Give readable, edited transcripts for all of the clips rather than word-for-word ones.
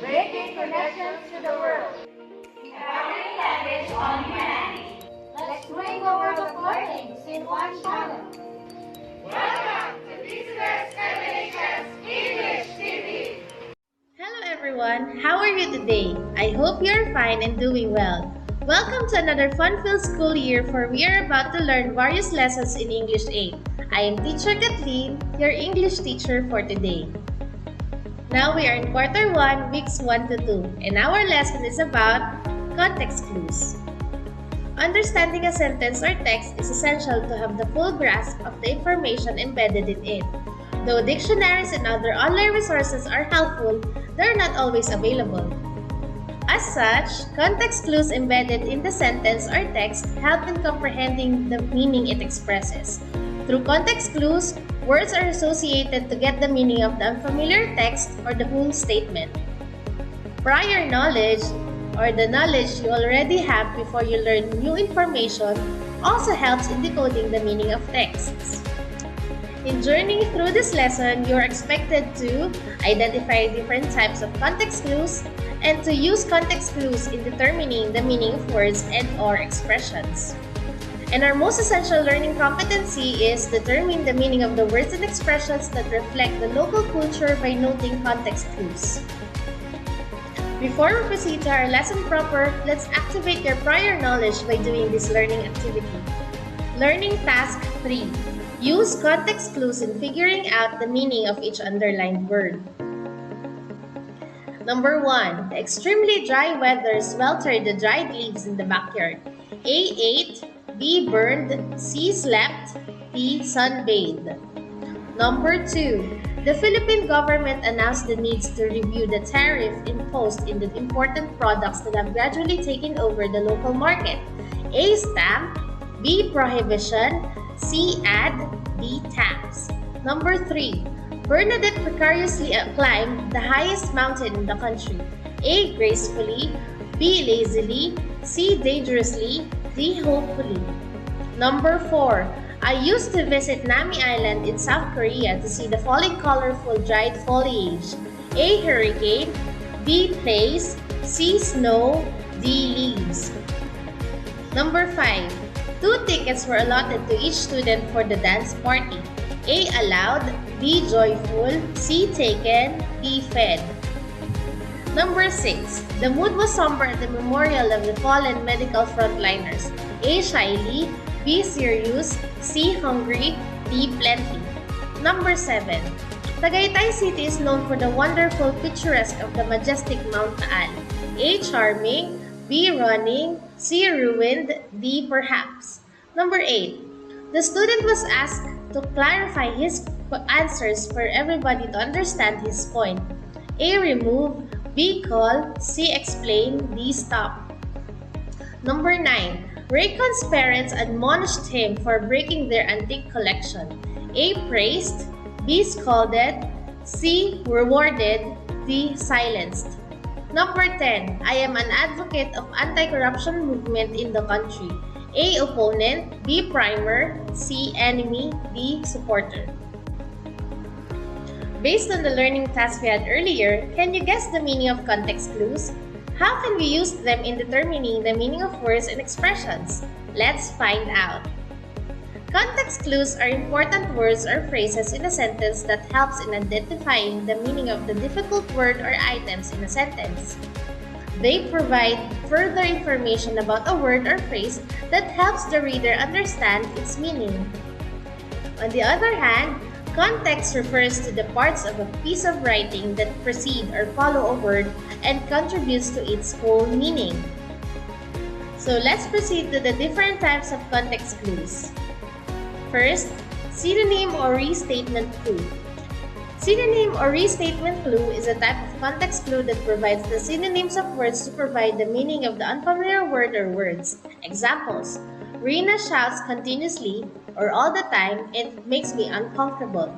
Breaking connections to the world. Empowering language on humanity. Let's bring the world of learning in one channel. Welcome to Business Combinations English TV. Hello everyone, how are you today? I hope you're fine and doing well. Welcome to another fun-filled school year for we are about to learn various lessons in English 8. I am Teacher Kathleen, your English teacher for today. Now we are in quarter 1, weeks 1 to 2, and our lesson is about context clues. Understanding a sentence or text is essential to have the full grasp of the information embedded in it. Though dictionaries and other online resources are helpful, they are not always available. As such, context clues embedded in the sentence or text help in comprehending the meaning it expresses. Through context clues, words are associated to get the meaning of the unfamiliar text or the whole statement. Prior knowledge, or the knowledge you already have before you learn new information, also helps in decoding the meaning of texts. In journeying through this lesson, you are expected to identify different types of context clues and to use context clues in determining the meaning of words and/or expressions. And our most essential learning competency is determining the meaning of the words and expressions that reflect the local culture by noting context clues. Before we proceed to our lesson proper, let's activate your prior knowledge by doing this learning activity. Learning Task 3. Use context clues in figuring out the meaning of each underlined word. Number 1. The extremely dry weather sweltered the dried leaves in the backyard. A. Ate. B. Burned. C. Slept. D. Sunbathed. Number 2. The Philippine government announced the needs to review the tariff imposed in the important products that have gradually taken over the local market. A. Stamp. B. Prohibition. C. Ad. D. Tax. Number 3. Bernadette precariously climbed the highest mountain in the country. A. Gracefully. B. Lazily. C. Dangerously. D. Hopefully. Number 4. I used to visit Nami Island in South Korea to see the falling colorful dried foliage. A. Hurricane. B. Place. C. Snow. D. Leaves. Number 5. 2 tickets were allotted to each student for the dance party. A. Allowed. B. Joyful. C. Taken. D. Fed. Number 6. The mood was somber at the memorial of the fallen medical frontliners. A. Shyly. B. Serious. C. Hungry. D. Plenty. Number 7. Tagaytay City is known for the wonderful picturesque of the majestic Mount Taal. A. Charming. B. Running. C. Ruined. D. Perhaps. Number 8. The student was asked to clarify his answers for everybody to understand his point. A. Remove. B. Call. C. Explain. D. Stop. Number 9. Raycon's parents admonished him for breaking their antique collection. A. Praised. B. Scolded. C. Rewarded. D. Silenced. Number 10. I am an advocate of anti-corruption movement in the country. A. Opponent. B. Primer. C. Enemy. D. Supporter. Based on the learning task we had earlier, can you guess the meaning of context clues? How can we use them in determining the meaning of words and expressions? Let's find out. Context clues are important words or phrases in a sentence that helps in identifying the meaning of the difficult word or items in a sentence. They provide further information about a word or phrase that helps the reader understand its meaning. On the other hand, context refers to the parts of a piece of writing that precede or follow a word and contributes to its whole meaning. So let's proceed to the different types of context clues. First, synonym or restatement clue. Synonym or restatement clue is a type of context clue that provides the synonyms of words to provide the meaning of the unfamiliar word or words. Examples: Rina shouts continuously or all the time and it makes me uncomfortable.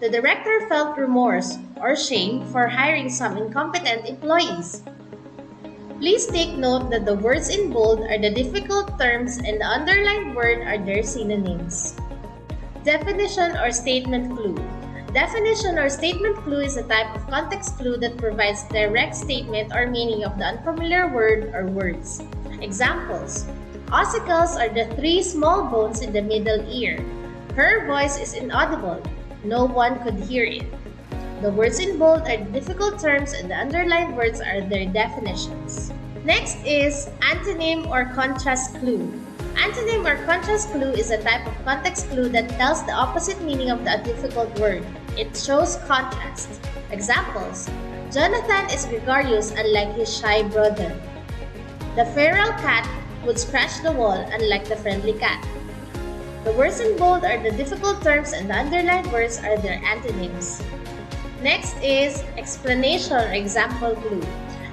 The director felt remorse or shame for hiring some incompetent employees. Please take note that the words in bold are the difficult terms and the underlined word are their synonyms. Definition or statement clue. Definition or statement clue is a type of context clue that provides direct statement or meaning of the unfamiliar word or words. Examples: ossicles are the three small bones in the middle ear. Her voice is inaudible. No one could hear it. The words in bold are the difficult terms and the underlined words are their definitions. Next is antonym or contrast clue. Antonym or contrast clue is a type of context clue that tells the opposite meaning of the difficult word. It shows contrast. Examples: Jonathan is gregarious unlike his shy brother. The feral cat would scratch the wall unlike the friendly cat. The words in bold are the difficult terms and the underlined words are their antonyms. Next is explanation or example clue.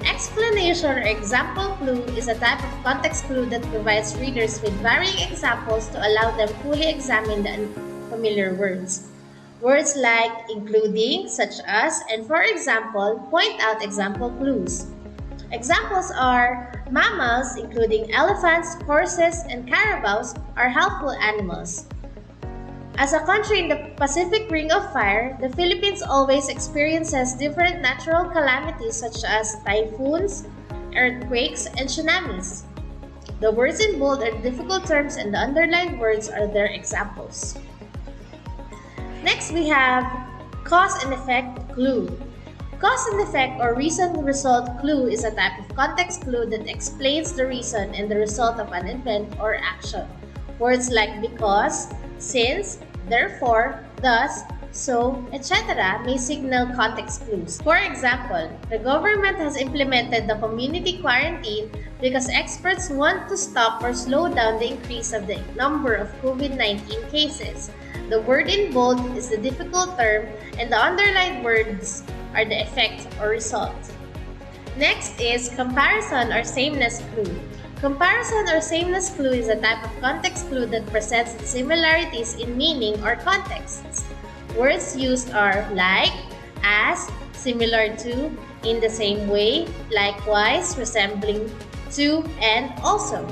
Explanation or example clue is a type of context clue that provides readers with varying examples to allow them fully examine the unfamiliar words. Words like including, such as, and for example, point out example clues. Examples are mammals, including elephants, horses, and carabaos, are helpful animals. As a country in the Pacific Ring of Fire, the Philippines always experiences different natural calamities such as typhoons, earthquakes, and tsunamis. The words in bold are difficult terms and the underlined words are their examples. Next, we have cause and effect clue. Cause and effect or reason-result clue is a type of context clue that explains the reason and the result of an event or action. Words like because, since, therefore, thus, so, etc. may signal context clues. For example, the government has implemented the community quarantine because experts want to stop or slow down the increase of the number of COVID-19 cases. The word in bold is the difficult term and the underlined words are the effect or result. Next is comparison or sameness clue. Comparison or sameness clue is a type of context clue that presents the similarities in meaning or contexts. Words used are like, as, similar to, in the same way, likewise, resembling to, and also.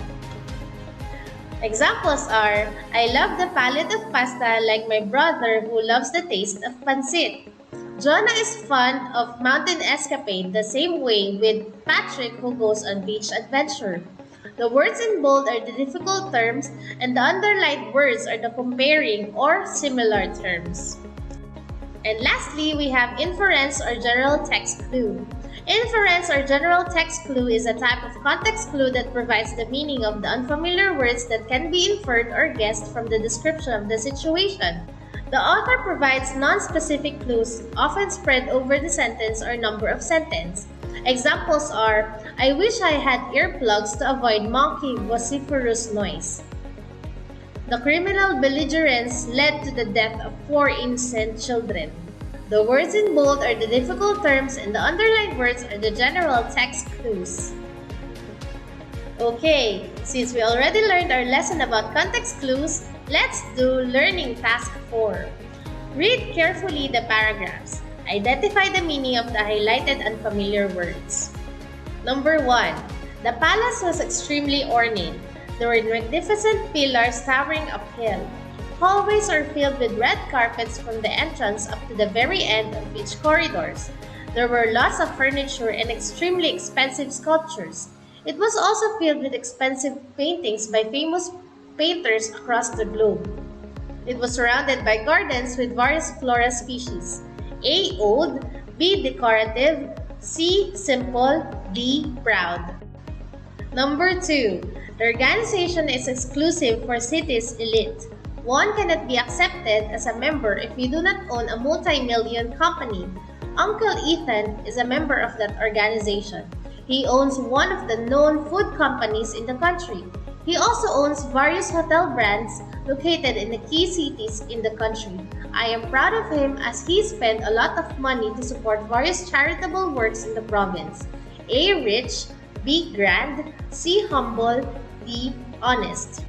Examples are, I love the palette of pasta like my brother who loves the taste of pancit. Jonah is fond of mountain escapade the same way with Patrick who goes on beach adventure. The words in bold are the difficult terms and the underlined words are the comparing or similar terms. And lastly, we have inference or general text clue. Inference or general text clue is a type of context clue that provides the meaning of the unfamiliar words that can be inferred or guessed from the description of the situation. The author provides non-specific clues, often spread over the sentence or number of sentences. Examples are, I wish I had earplugs to avoid monkey vociferous noise. The criminal belligerence led to the death of 4 innocent children. The words in bold are the difficult terms and the underlined words are the general text clues. Okay, since we already learned our lesson about context clues, let's do Learning Task 4. Read carefully the paragraphs. Identify the meaning of the highlighted unfamiliar words. Number 1. The palace was extremely ornate. There were magnificent pillars towering uphill. Hallways are filled with red carpets from the entrance up to the very end of each corridors. There were lots of furniture and extremely expensive sculptures. It was also filled with expensive paintings by famous painters across the globe. It was surrounded by gardens with various flora species. A. Old, B. Decorative, C. Simple, D. Proud. Number 2. The organization is exclusive for city's elite. One cannot be accepted as a member if you do not own a multi-million company. Uncle Ethan is a member of that organization. He owns one of the known food companies in the country. He also owns various hotel brands located in the key cities in the country. I am proud of him as he spent a lot of money to support various charitable works in the province. A. Rich, B. Grand, C. Humble, D. Honest.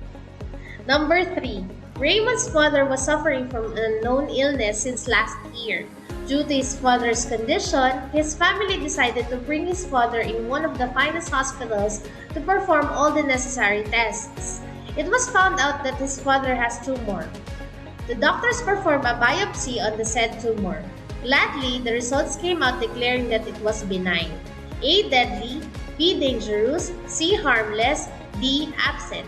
Number 3. Raymond's mother was suffering from an unknown illness since last year. Due to his father's condition, his family decided to bring his father in one of the finest hospitals to perform all the necessary tests. It was found out that his father has tumor. The doctors performed a biopsy on the said tumor. Gladly, the results came out declaring that it was benign. A. Deadly, B. Dangerous, C. Harmless, D. Absent.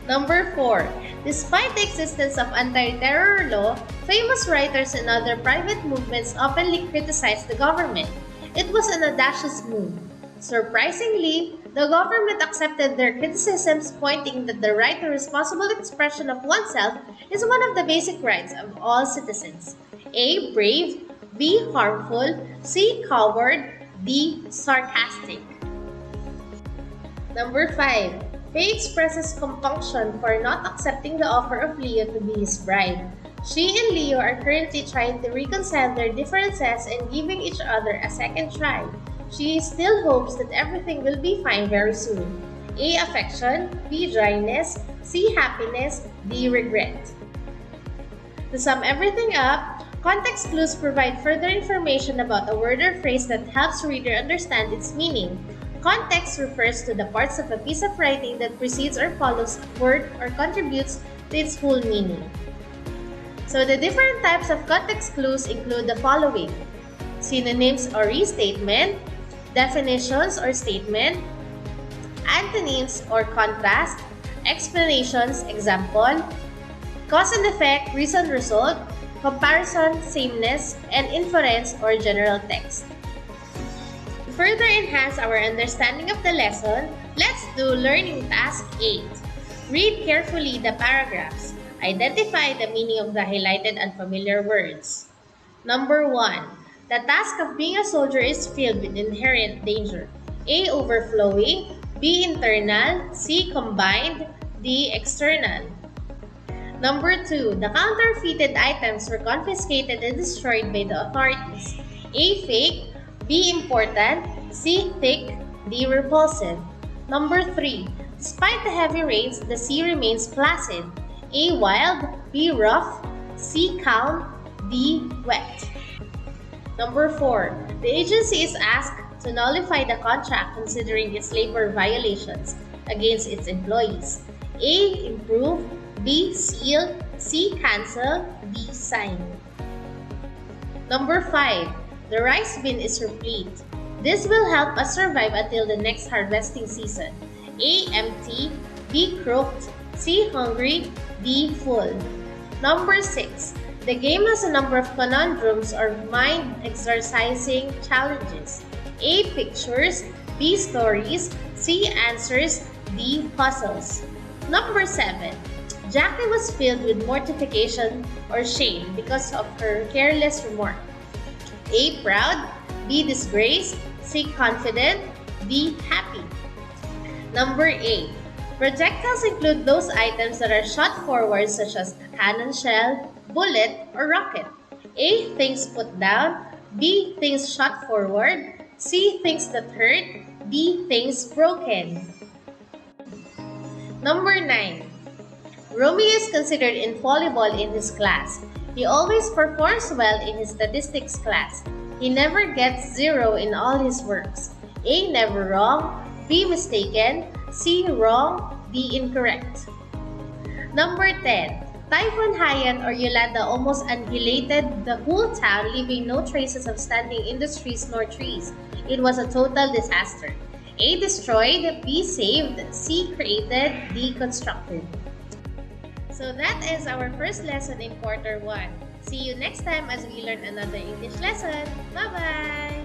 Number 4. Despite the existence of anti-terror law, famous writers and other private movements openly criticized the government. It was an audacious move. Surprisingly, the government accepted their criticisms, pointing that the right to responsible expression of oneself is one of the basic rights of all citizens. A. Brave, B. Harmful, C. Coward, D. Sarcastic. Number 5. Faye expresses compunction for not accepting the offer of Leo to be his bride. She and Leo are currently trying to reconcile their differences and giving each other a second try. She still hopes that everything will be fine very soon. A. Affection, B. Dryness, C. Happiness, D. Regret. To sum everything up, context clues provide further information about a word or phrase that helps reader understand its meaning. Context refers to the parts of a piece of writing that precedes or follows a word or contributes to its full meaning. So the different types of context clues include the following: synonyms or restatement, definitions or statement, antonyms or contrast, explanations, example, cause and effect, reason, result, comparison, sameness, and inference or general text. To further enhance our understanding of the lesson, let's do Learning Task 8. Read carefully the paragraphs. Identify the meaning of the highlighted unfamiliar words. Number 1. The task of being a soldier is filled with inherent danger. A. Overflowing, B. Internal, C. Combined, D. External. Number 2. The counterfeited items were confiscated and destroyed by the authorities. A. Fake, B. Important, C. Thick, D. Repulsive. Number 3. Despite the heavy rains, the sea remains placid. A. Wild, B. Rough, C. Calm, D. Wet. Number 4. The agency is asked to nullify the contract considering its labor violations against its employees. A. Improve, B. Seal, C. Cancel, D. Sign. Number 5. The rice bin is replete. This will help us survive until the next harvesting season. A. Empty, B. Crooked, C. Hungry, D. Full. Number 6. The game has a number of conundrums or mind-exercising challenges. A. Pictures, B. Stories, C. Answers, D. Puzzles. Number 7. Jackie was filled with mortification or shame because of her careless remark. A. Proud, B. Disgraced, C. Confident, D. Happy. Number 8. Projectiles include those items that are shot forward such as a cannon shell, bullet, or rocket. A. Things put down, B. Things shot forward, C. Things that hurt, D. Things broken. Number 9. Romeo is considered infallible in his class. He always performs well in his statistics class. He never gets 0 in all his works. A. Never wrong, B. Mistaken, C. Wrong, D. Incorrect. Number 10. Typhoon Haiyan or Yolanda almost annihilated the whole town, leaving no traces of standing industries nor trees. It was a total disaster. A. Destroyed, B. Saved, C. Created, D. Constructed. So that is our first lesson in quarter 1. See you next time as we learn another English lesson. Bye-bye!